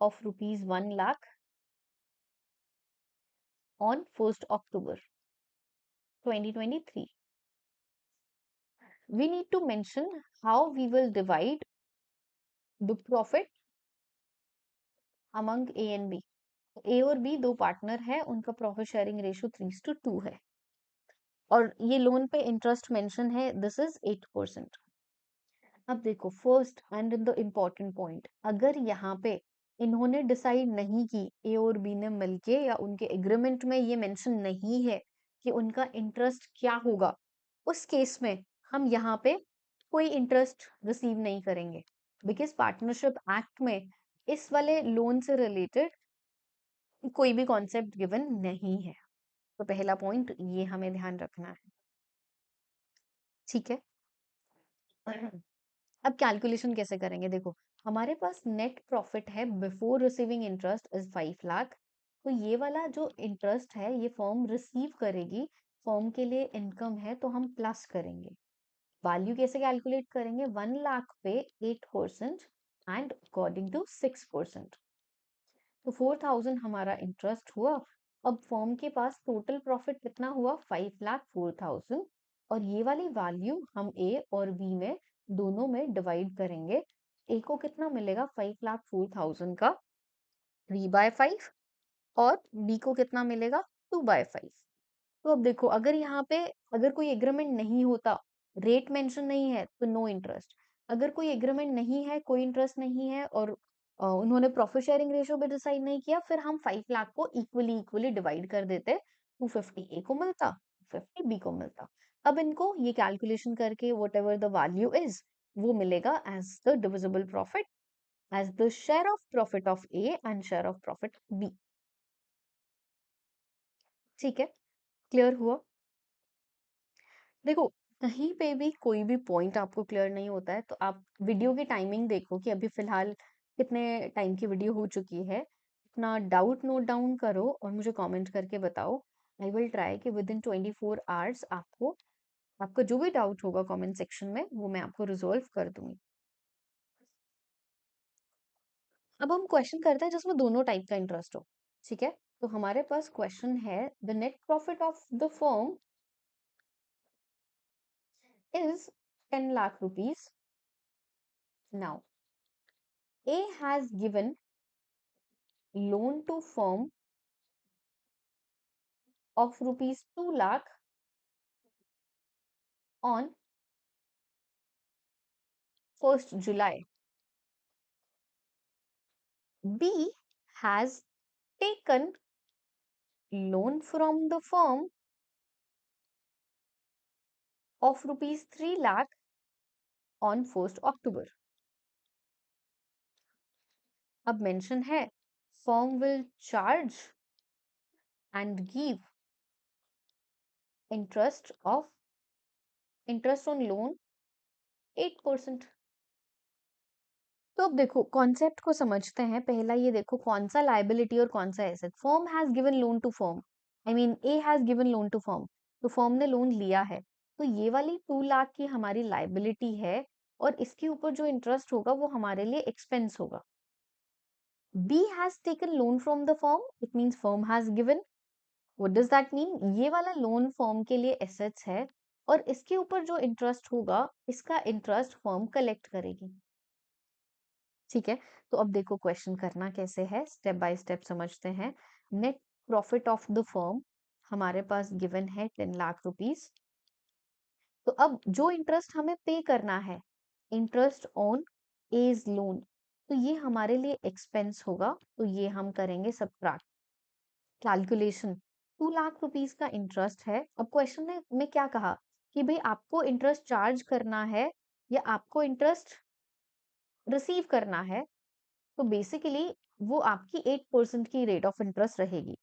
of rupees 1 lakh on 1st October 2023. We need to mention how we will divide the profit among A and B. A और B दो पार्टनर है, उनका प्रॉफिट शेयरिंग रेशियो 3:2 है, और ये लोन पे इंटरेस्ट मेंशन है, दिस इज 8%। अब देखो first and the important point, अगर यहाँ पे इन्होंने डिसाइड नहीं की, ए और बी ने मिलके, या उनके एग्रीमेंट में ये मेंशन नहीं है कि उनका इंटरेस्ट क्या होगा, उस केस में हम यहाँ पे कोई इंटरेस्ट रिसीव नहीं करेंगे, बिकॉज पार्टनरशिप एक्ट में इस वाले लोन से रिलेटेड कोई भी कॉन्सेप्ट गिवन नहीं है। तो पहला पॉइंट ये हमें ध्यान रखना है, ठीक है। अब कैलकुलेशन कैसे करेंगे, देखो हमारे पास नेट प्रॉफिट है before receiving interest is 5 lakh, तो ये वाला जो इंटरेस्ट है ये फर्म रिसीव करेगी, फर्म के लिए इनकम है, तो हम प्लस करेंगे। वैल्यू कैसे कैलकुलेट करेंगे, 1 लाख पे 8% एंड अकॉर्डिंग टू 6%, तो 4,000 हमारा इंटरेस्ट हुआ। अब फर्म के पास टोटल प्रॉफिट कितना हुआ, 5,04,000, और ये वाली वैल्यू हम ए और बी में दोनों में डिवाइड करेंगे। ए को कितना मिलेगा, 5,04,000 का 3/5, और बी को कितना मिलेगा, 2/5। तो अब देखो अगर यहाँ पे अगर कोई एग्रीमेंट नहीं होता, रेट मेंशन नहीं है, तो नो इंटरेस्ट। अगर कोई एग्रीमेंट नहीं है, कोई इंटरेस्ट नहीं है, और उन्होंने प्रॉफिट शेयरिंग रेशियो भी डिसाइड नहीं किया, फिर हम 5 लाख को इक्वली इक्वली डिवाइड कर देते, 250 ए को मिलता, 50 बी को मिलता। अब इनको ये कैलकुलेशन करके whatever the value is, वो मिलेगा as the divisible profit, as the share of profit of A and share of profit B. ठीक है, क्लियर हुआ। देखो कहीं पे भी कोई भी पॉइंट आपको क्लियर नहीं होता है, तो आप वीडियो की टाइमिंग देखो कि अभी फिलहाल कितने टाइम की वीडियो हो चुकी है, अपना डाउट नोट डाउन करो और मुझे कमेंट करके बताओ। आई विल ट्राई कि विद इन 24 आवर्स आपको आपका जो भी डाउट होगा कमेंट सेक्शन में वो मैं आपको रिजोल्व कर दूंगी। अब हम क्वेश्चन करते हैं जिसमें दोनों टाइप का इंटरेस्ट हो, ठीक है। तो हमारे पास क्वेश्चन है, the net profit of the firm is 10 lakh rupees. Now, A has given loan to firm of rupees 2 lakh on 1st July. B has taken loan from the firm of rupees 3 lakh on 1st October. अब मेंशन है, firm will charge and give interest on loan 8%। तो अब देखो कॉन्सेप्ट को समझते हैं। पहला ये देखो कौन सा लायबिलिटी और कौन सा asset, firm has given loan to firm, I mean A has given loan to firm, तो फर्म ने लोन लिया है, तो ये वाली 2 लाख की हमारी लायबिलिटी है, और इसके ऊपर जो इंटरेस्ट होगा वो हमारे लिए एक्सपेंस होगा। B has taken loan from the firm, it means firm has given, what does that mean, ये वाला लोन फर्म के लिए एसेट्स है, और इसके ऊपर जो इंटरेस्ट होगा इसका इंटरेस्ट फर्म कलेक्ट करेगी। ठीक है, तो अब देखो क्वेश्चन करना कैसे है, स्टेप बाय स्टेप समझते हैं। Net profit of the firm हमारे पास गिवन है 10 लाख रुपीस। तो अब जो इंटरेस्ट हमें पे करना है, इंटरेस्ट ऑन एज लोन, तो ये हमारे लिए एक्सपेंस होगा, तो ये हम करेंगे सब्ट्रैक्ट। कैलकुलेशन, 2 लाख रुपीस का इंटरेस्ट है। अब क्वेश्चन में क्या कहा कि भाई आपको इंटरेस्ट चार्ज करना है या आपको इंटरेस्ट रिसीव करना है, तो बेसिकली वो आपकी 8% की रेट ऑफ इंटरेस्ट रहेगी।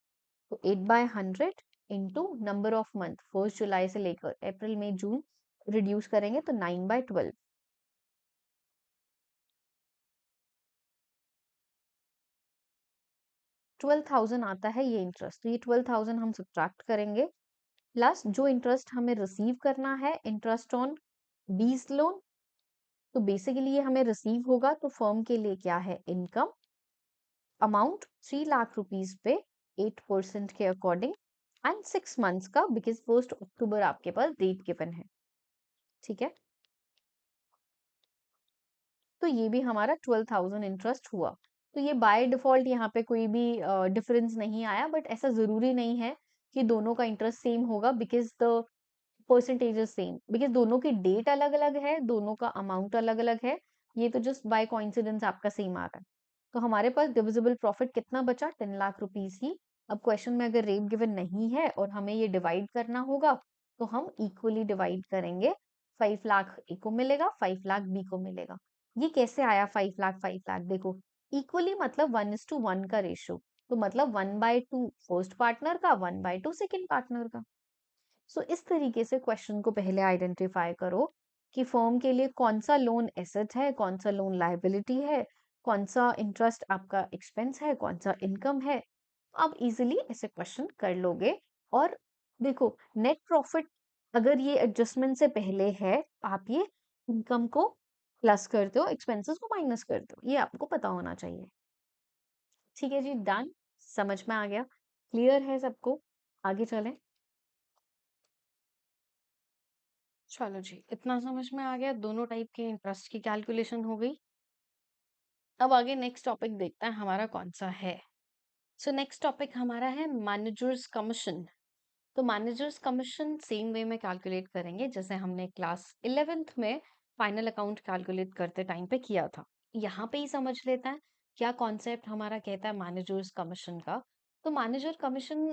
तो 8/100 इंटू नंबर ऑफ मंथ, 1 जुलाई से लेकर अप्रैल मई जून रिड्यूस करेंगे तो 9/12, 12,000 आता है ये इंटरेस्ट। तो ये 12,000 हम सब्ट्रैक्ट करेंगे, प्लस जो इंटरेस्ट हमें रिसीव करना है, इंटरेस्ट ऑन बीस लोन, तो बेसिकली ये हमें रिसीव होगा। तो फर्म के लिए क्या है, इनकम अमाउंट 3 लाख रुपीज पे 8% के अकॉर्डिंग, एंड 6 मंथ्स का, बिकॉज 1 अक्टूबर आपके पास डेट गिवन है। ठीक है, तो ये भी हमारा 12,000 इंटरेस्ट हुआ। तो ये बाय डिफॉल्ट यहाँ पे कोई भी डिफरेंस नहीं आया, बट ऐसा जरूरी नहीं है कि दोनों का इंटरेस्ट सेम होगा, because the percentage same, because दोनों की डेट अलग अलग है, दोनों का अमाउंट अलग अलग है। ये तो जस्ट बाय कोइंसिडेंस आपका सेम आ रहा है। तो हमारे पास डिविजिबल प्रॉफिट कितना बचा, 10 लाख रुपीज ही। अब क्वेश्चन में अगर रेट गिवन नहीं है और हमें ये डिवाइड करना होगा, तो हम इक्वली डिवाइड करेंगे। 5 लाख ए को मिलेगा, 5 लाख बी को मिलेगा। ये कैसे आया 5 लाख 5 लाख, देखो इक्वली मतलब 1:1 का रेशियो। तो मतलब 1/2 फर्स्ट पार्टनर का, 1/2 सेकेंड पार्टनर का। सो इस तरीके से क्वेश्चन को पहले आइडेंटिफाई करो कि फर्म के लिए कौन सा लोन एसेट है, कौन सा लोन लायबिलिटी है, कौन सा इंटरेस्ट आपका एक्सपेंस है, कौन सा इनकम है। आप इजीली ऐसे क्वेश्चन कर लोगे। और देखो, नेट प्रॉफिट अगर ये एडजस्टमेंट से पहले है, आप ये इनकम को प्लस करते हो, एक्सपेंसेस को माइनस करते हो, ये आपको पता होना चाहिए। ठीक है जी, डन, समझ में आ गया, क्लियर है सबको, आगे चलें। चलो जी, इतना समझ में आ गया, दोनों टाइप के इंटरेस्ट की कैलकुलेशन हो गई। अब आगे नेक्स्ट टॉपिक देखते हैं हमारा कौन सा है। सो नेक्स्ट टॉपिक हमारा है मैनेजर्स कमीशन। तो मैनेजर्स कमीशन सेम वे में कैलकुलेट करेंगे जैसे हमने क्लास 11th में फाइनल अकाउंट कैलकुलेट करते टाइम पे किया था। यहाँ पे ही समझ लेते हैं क्या कॉन्सेप्ट हमारा कहता है मैनेजर्स कमीशन का। तो मैनेजर कमीशन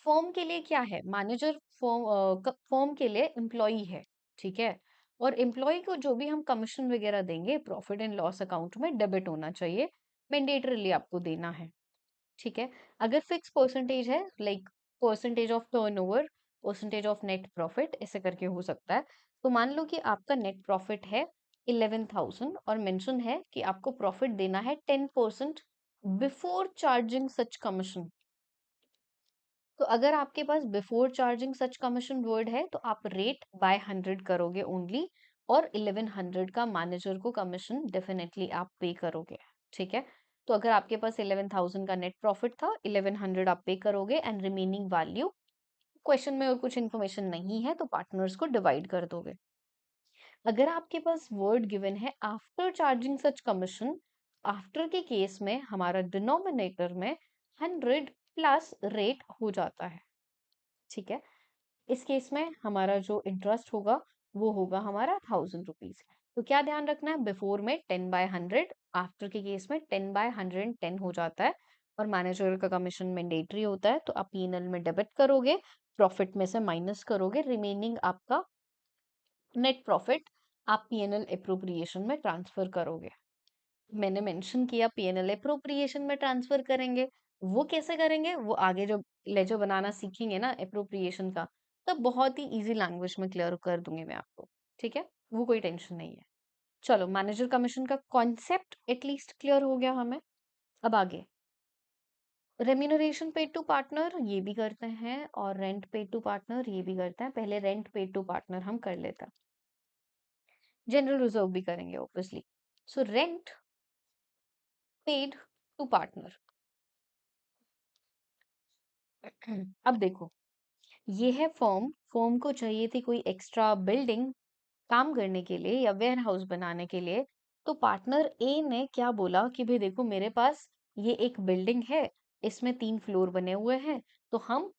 फर्म के लिए क्या है, मैनेजर फर्म के लिए एम्प्लॉई है। ठीक है, और एम्प्लॉय को जो भी हम कमीशन वगैरह देंगे प्रॉफिट एंड लॉस अकाउंट में डेबिट होना चाहिए, मैंडेटरीली आपको देना है। ठीक है, अगर फिक्स परसेंटेज है, like percentage of turnover, percentage of net profit, ऐसे करके हो सकता है। तो मान लो कि आपका नेट प्रॉफिट है 11,000 और मेंशन है कि आपको प्रॉफिट देना है 10% बिफोर चार्जिंग सच कमीशन। तो अगर आपके पास before charging such commission word है तो आप रेट बाय 100 करोगे ओनली, और 1100 का मैनेजर को कमीशन डेफिनेटली आप पे करोगे। ठीक है, तो अगर आपके पास 11,000 का नेट प्रॉफिट था, 1100 आप पे करोगे, एंड रिमेनिंग वैल्यू, क्वेश्चन में और कुछ इन्फॉर्मेशन नहीं है तो पार्टनर्स को डिवाइड कर दोगे। अगर आपके पास वर्ड गिवन है after charging such commission, after के केस में हमारा डिनोमिनेटर में 100 प्लस रेट हो जाता है। ठीक है, इस केस में हमारा जो इंटरेस्ट होगा वो होगा हमारा 1,000 रुपीज। तो क्या ध्यान रखना है, बिफोर में 10/100, आफ्टर के केस में 10/110 हो जाता है, और मैनेजर का कमीशन मैंडेटरी होता है। तो आप पीएनएल में डेबिट करोगे, प्रॉफिट में से माइनस करोगे, रिमेनिंग आपका नेट प्रॉफिट आप पीएनएल अप्रोप्रिएशन में ट्रांसफर करोगे। मैंने मेंशन किया पीएनएल अप्रोप्रिएशन में ट्रांसफर करेंगे, वो कैसे करेंगे वो आगे जो लेजर बनाना सीखेंगे ना अप्रोप्रिएशन का, तब बहुत ही इजी लैंग्वेज में क्लियर कर दूंगी मैं आपको। ठीक है, वो कोई टेंशन नहीं है। चलो, मैनेजर कमीशन का कॉन्सेप्ट एटलीस्ट क्लियर हो गया हमें। अब आगे रेम्यूनरेशन पेड टू पार्टनर ये भी करते हैं, और रेंट पेड टू पार्टनर ये भी करते हैं। पहले रेंट पेड टू पार्टनर हम कर लेते हैं, जनरल रिजर्व भी करेंगे obviously. So rent paid to partner. अब देखो, ये है फॉर्म, फॉर्म को चाहिए थी कोई एक्स्ट्रा बिल्डिंग काम करने के लिए या वेयर हाउस बनाने के लिए। तो पार्टनर ए ने क्या बोला कि भाई देखो मेरे पास ये एक बिल्डिंग है, इसमें 3 फ्लोर बने हुए हैं, तो हम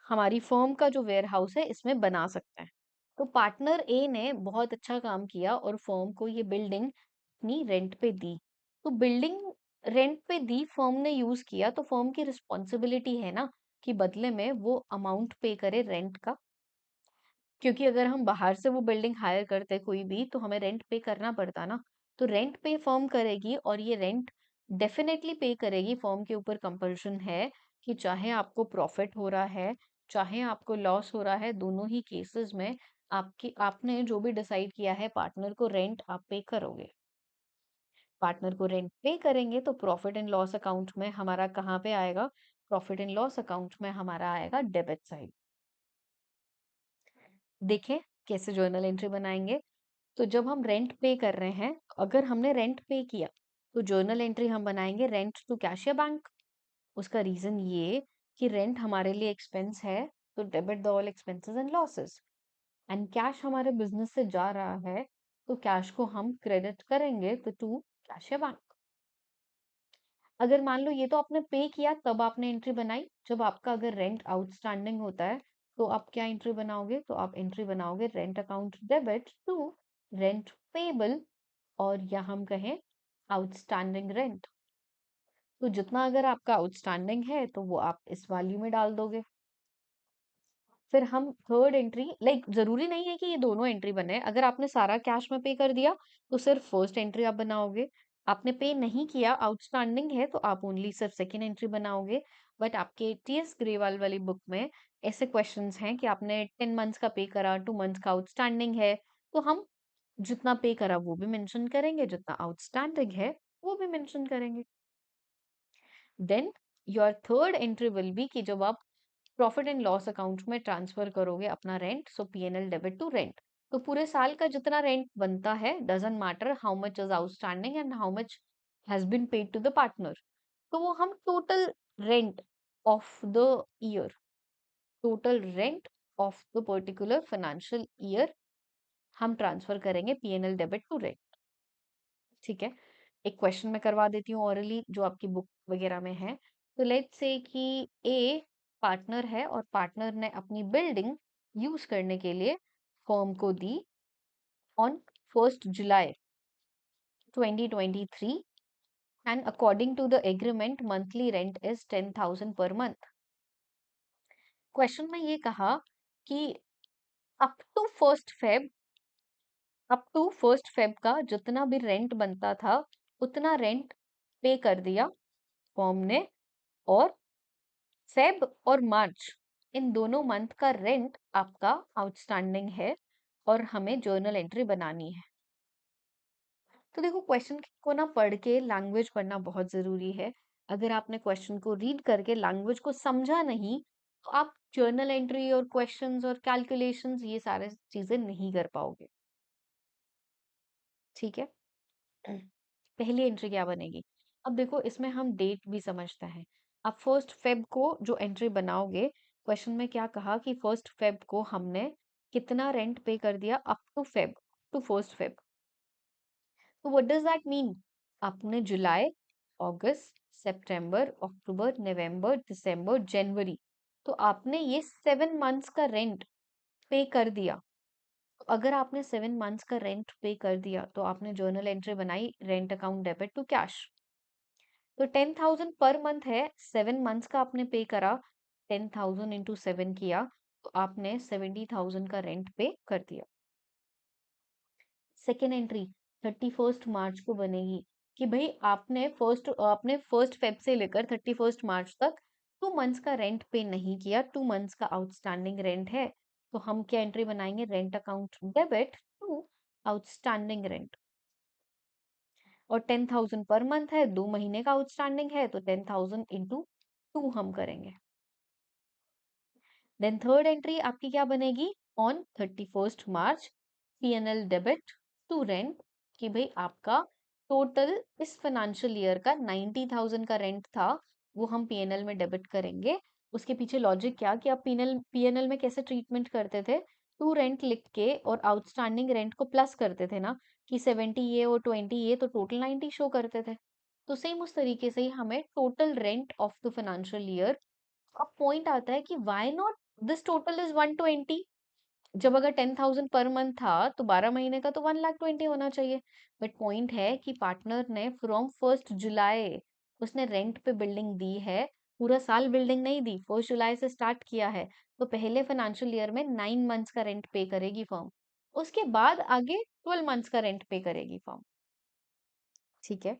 हमारी फर्म का जो वेयर हाउस है इसमें बना सकते हैं। तो पार्टनर ए ने बहुत अच्छा काम किया और फर्म को ये बिल्डिंग अपनी रेंट पे दी। तो बिल्डिंग रेंट पे दी, फर्म ने यूज किया, तो फर्म की रिस्पॉन्सिबिलिटी है ना कि बदले में वो अमाउंट पे करे रेंट का। क्योंकि अगर हम बाहर से वो बिल्डिंग हायर करते कोई भी, तो हमें रेंट पे करना पड़ता ना। तो रेंट पे फर्म करेगी, और ये रेंट डेफिनेटली पे करेगी। फर्म के ऊपर कंपल्शन है कि चाहे आपको प्रॉफिट हो रहा है, चाहे आपको लॉस हो रहा है, दोनों ही केसेस में आपने जो भी डिसाइड किया है पार्टनर को रेंट आप पे करोगे। पार्टनर को रेंट पे करेंगे तो प्रॉफिट एंड लॉस अकाउंट में हमारा कहाँ पे आएगा? प्रॉफिट एंड लॉस अकाउंट में हमारा आएगा डेबिट साइड। देखें कैसे जर्नल एंट्री बनाएंगे। तो जब हम रेंट पे कर रहे हैं, अगर हमने रेंट पे किया तो जर्नल एंट्री हम बनाएंगे रेंट टू कैश या बैंक। उसका रीजन ये कि रेंट हमारे लिए एक्सपेंस है, तो debit the all expenses and losses. And cash हमारे बिजनेस से जा रहा है, तो कैश को हम क्रेडिट करेंगे तो टू कैश या बैंक। अगर मान लो ये तो आपने पे किया तब आपने एंट्री बनाई, जब आपका अगर रेंट आउटस्टैंडिंग होता है तो आप क्या एंट्री बनाओगे? तो आप एंट्री बनाओगे rent account debit to rent payable, और या हम कहें आउटस्टैंडिंग रेंट। तो जितना अगर आपका आउटस्टैंडिंग है तो वो आप इस वैल्यू में डाल दोगे। फिर हम थर्ड एंट्री, लाइक जरूरी नहीं है कि ये दोनों एंट्री बने। अगर आपने सारा कैश में पे कर दिया तो सिर्फ फर्स्ट एंट्री आप बनाओगे। आपने पे नहीं किया, आउटस्टैंडिंग है, तो आप ओनली सिर्फ सेकेंड एंट्री बनाओगे। बट आपके टीएस ग्रेवाल वाली बुक में ऐसे क्वेश्चंस हैं कि आपने 10 मंथ्स का पे करा, 2 मंथ्स का आउटस्टैंडिंग है, तो हम जितना पे करा वो भी मेंशन करेंगे, जितना आउटस्टैंडिंग है वो भी मेंशन करेंगे। Then your third entry will be कि जब आप प्रॉफिट एंड लॉस अकाउंट में ट्रांसफर करोगे अपना rent, so PNL debit to rent. तो पूरे साल का जितना रेंट बनता है, doesn't matter how much is outstanding and how much has been paid to the partner, तो वो हम total rent of the year, total rent of the particular financial year हम ट्रांसफर करेंगे पीएनएल डेबिट टू रेंट। ठीक है, एक क्वेश्चन मैं करवा देती हूँ ऑरली जो आपकी बुक वगैरह में है। तो लेट्स से कि ए पार्टनर है और पार्टनर ने अपनी बिल्डिंग यूज करने के लिए फर्म को दी on 1 July 2023, and according to the agreement monthly rent is 10,000 per month. Question में ये कहा कि अप टू फर्स्ट फेब का जितना भी रेंट बनता था उतना रेंट पे कर दिया फर्म ने, और फेब और मार्च इन दोनों मंथ का रेंट आपका आउटस्टैंडिंग है और हमें जर्नल एंट्री बनानी है। तो देखो क्वेश्चन को ना पढ़ के लैंग्वेज पढ़ना बहुत जरूरी है। अगर आपने क्वेश्चन को रीड करके लैंग्वेज को समझा नहीं तो आप जर्नल एंट्री और क्वेश्चंस और कैलकुलेशंस ये सारे चीजें नहीं कर पाओगे। ठीक है, पहली एंट्री क्या बनेगी? अब देखो इसमें हम डेट भी समझते हैं। अब 1 फेब को जो एंट्री बनाओगे, क्वेश्चन में क्या कहा कि 1 फेब को हमने कितना रेंट पे कर दिया up to Feb, to 1 Feb. तो व्हाट डज दैट मीन? आपने जुलाई, अगस्त, सितंबर, अक्टूबर, नवंबर, दिसंबर, जनवरी, तो आपने ये 7 मंथ्स का रेंट पे कर दिया। तो अगर आपने 7 मंथ्स का रेंट पे कर दिया तो आपने जर्नल एंट्री बनाई rent account debit to cash. तो 10,000 पर मंथ है, 7 मंथ्स का आपने पे करा, 10,000 इंटू 7 किया, तो आपने 70,000 का रेंट पे कर दिया। सेकेंड एंट्री 31 मार्च को बनेगी कि भाई आपने 1 फेब से लेकर 31 मार्च तक 2 मंथ्स का रेंट पे नहीं किया, 2 मंथ्स का आउटस्टैंडिंग रेंट है, तो हम क्या एंट्री बनाएंगे? Rent account debit to outstanding rent. और 10,000 पर मंथ है, 2 महीने का आउटस्टैंडिंग है, तो 10,000 इंटू 2 हम करेंगे। देन थर्ड एंट्री आपकी क्या बनेगी? On 31 March PNL debit to rent, कि भाई आपका टोटल इस फाइनेंशियल ईयर का 90,000 का रेंट था, वो हम पीएनएल में डेबिट करेंगे। उसके पीछे लॉजिक क्या कि आप पीएनएल में कैसे ट्रीटमेंट करते थे? टू रेंट लिख के और आउटस्टैंडिंग रेंट को प्लस करते थे ना, कि 70 ये और 20 ये, तो टोटल 90 शो करते थे। तो सेम उस तरीके से ही हमें total rent of the financial year. अब पॉइंट आता है कि why not this total is 120? जब अगर 10,000 पर मंथ था तो 12 महीने का तो 1,20,000 होना चाहिए। बट पॉइंट है कि पार्टनर ने फ्रॉम 1 जुलाई उसने रेंट पे बिल्डिंग दी है, पूरा साल बिल्डिंग नहीं दी, 1 जुलाई से स्टार्ट किया है, तो पहले फाइनेंशियल ईयर में 9 मंथ्स का रेंट पे करेगी फर्म, उसके बाद आगे 12 मंथ्स का रेंट पे करेगी फर्म। ठीक है,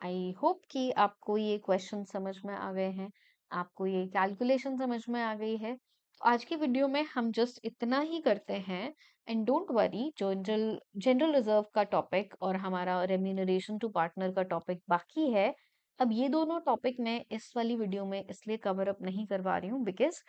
आई होप कि आपको ये क्वेश्चन समझ में आ गए हैं, आपको ये कैलकुलेशन समझ में आ गई है। आज की वीडियो में हम जस्ट इतना ही करते हैं एंड डोंट वरी, जो जनरल जनरल रिजर्व का टॉपिक और हमारा रेम्यूनरेशन टू पार्टनर का टॉपिक बाकी है। अब ये दोनों टॉपिक मैं इस वाली वीडियो में इसलिए कवर अप नहीं करवा रही हूँ बिकॉज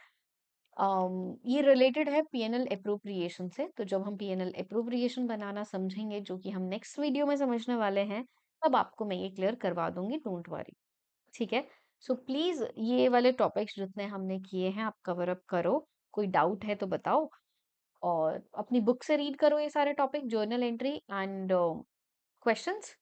ये रिलेटेड है पीएनएल अप्रोप्रिएशन से। तो जब हम पीएनएल अप्रोप्रिएशन बनाना समझेंगे, जो कि हम नेक्स्ट वीडियो में समझने वाले हैं, तब आपको मैं ये क्लियर करवा दूंगी, डोंट वरी। ठीक है। सो प्लीज ये वाले टॉपिक्स जितने हमने किए हैं आप कवर अप करो। कोई डाउट है तो बताओ, और अपनी बुक से रीड करो ये सारे topic, journal entry and questions.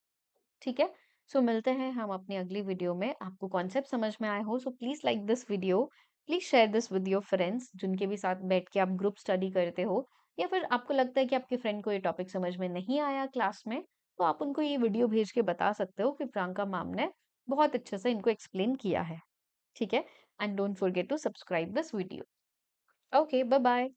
ठीक है। सो मिलते हैं हम अपनी अगली वीडियो में। आपको कॉन्सेप्ट समझ में आए हो so please like this video, please share this with your friends जिनके भी साथ बैठ के आप ग्रुप स्टडी करते हो, या फिर आपको लगता है कि आपके फ्रेंड को ये टॉपिक समझ में नहीं आया क्लास में, तो आप उनको ये वीडियो भेज के बता सकते हो कि प्रियंका मैम ने बहुत अच्छे से इनको एक्सप्लेन किया है। ठीक है। And don't forget to subscribe this video. Okay, bye bye.